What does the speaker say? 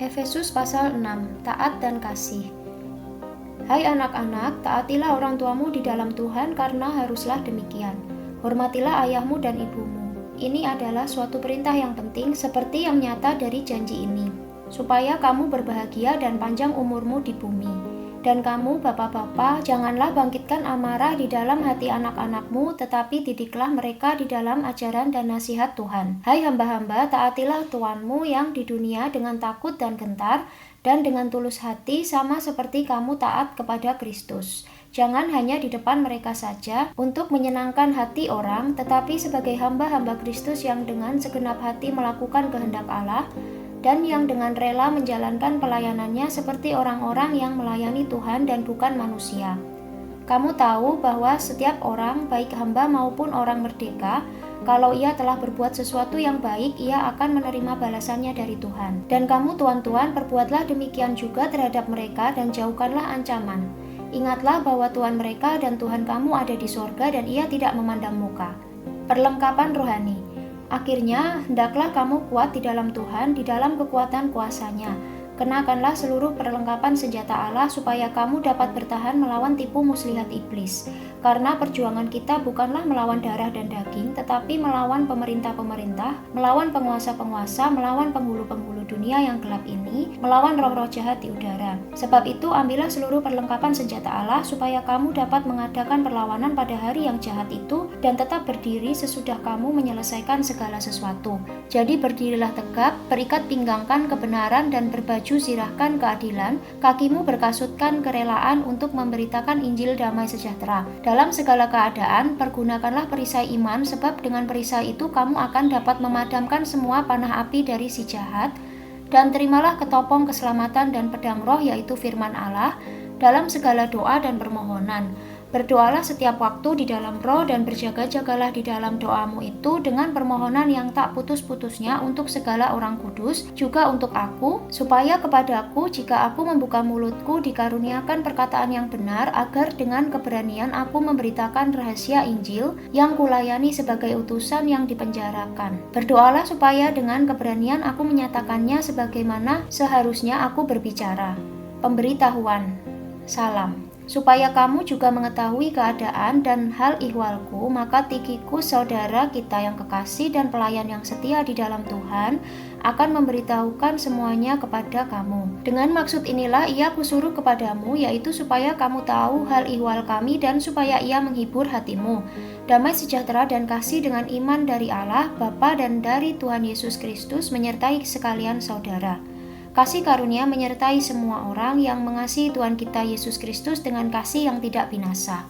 Efesus pasal 6, taat dan kasih. Hai anak-anak, taatilah orang tuamu di dalam Tuhan karena haruslah demikian. Hormatilah ayahmu dan ibumu. Ini adalah suatu perintah yang penting seperti yang nyata dari janji ini, supaya kamu berbahagia dan panjang umurmu di bumi. Dan kamu, bapak-bapak, janganlah bangkitkan amarah di dalam hati anak-anakmu, tetapi didiklah mereka di dalam ajaran dan nasihat Tuhan. Hai hamba-hamba, taatilah tuanmu yang di dunia dengan takut dan gentar, dan dengan tulus hati sama seperti kamu taat kepada Kristus. Jangan hanya di depan mereka saja untuk menyenangkan hati orang, tetapi sebagai hamba-hamba Kristus yang dengan segenap hati melakukan kehendak Allah, dan yang dengan rela menjalankan pelayanannya seperti orang-orang yang melayani Tuhan dan bukan manusia. Kamu tahu bahwa setiap orang, baik hamba maupun orang merdeka, kalau ia telah berbuat sesuatu yang baik, ia akan menerima balasannya dari Tuhan. Dan kamu tuan-tuan, perbuatlah demikian juga terhadap mereka dan jauhkanlah ancaman. Ingatlah bahwa Tuhan mereka dan Tuhan kamu ada di sorga dan ia tidak memandang muka. Perlengkapan rohani. Akhirnya, hendaklah kamu kuat di dalam Tuhan, di dalam kekuatan kuasa-Nya. Kenakanlah seluruh perlengkapan senjata Allah supaya kamu dapat bertahan melawan tipu muslihat iblis. Karena perjuangan kita bukanlah melawan darah dan daging, tetapi melawan pemerintah-pemerintah, melawan penguasa-penguasa, melawan penghulu-penghulu dunia yang gelap ini, melawan roh-roh jahat di udara. Sebab itu, ambillah seluruh perlengkapan senjata Allah supaya kamu dapat mengadakan perlawanan pada hari yang jahat itu dan tetap berdiri sesudah kamu menyelesaikan segala sesuatu. Jadi berdirilah tegap, berikat pinggangkan kebenaran dan berbaju zirahkan keadilan, kakimu berkasutkan kerelaan untuk memberitakan Injil damai sejahtera. Dalam segala keadaan, pergunakanlah perisai iman, sebab dengan perisai itu kamu akan dapat memadamkan semua panah api dari si jahat, dan terimalah ketopong keselamatan dan pedang roh, yaitu firman Allah, dalam segala doa dan permohonan. Berdoalah setiap waktu di dalam roh dan berjaga-jagalah di dalam doamu itu dengan permohonan yang tak putus-putusnya untuk segala orang kudus, juga untuk aku, supaya kepadaku jika aku membuka mulutku dikaruniakan perkataan yang benar, agar dengan keberanian aku memberitakan rahasia Injil yang kulayani sebagai utusan yang dipenjarakan. Berdoalah supaya dengan keberanian aku menyatakannya sebagaimana seharusnya aku berbicara. Pemberitahuan. Salam. Supaya kamu juga mengetahui keadaan dan hal ihwalku, maka Tikhikus, saudara kita yang kekasih dan pelayan yang setia di dalam Tuhan, akan memberitahukan semuanya kepada kamu. Dengan maksud inilah ia kusuruh kepadamu, yaitu supaya kamu tahu hal ihwal kami dan supaya ia menghibur hatimu. Damai sejahtera dan kasih dengan iman dari Allah, Bapa dan dari Tuhan Yesus Kristus menyertai sekalian saudara. Kasih karunia menyertai semua orang yang mengasihi Tuhan kita Yesus Kristus dengan kasih yang tidak binasa.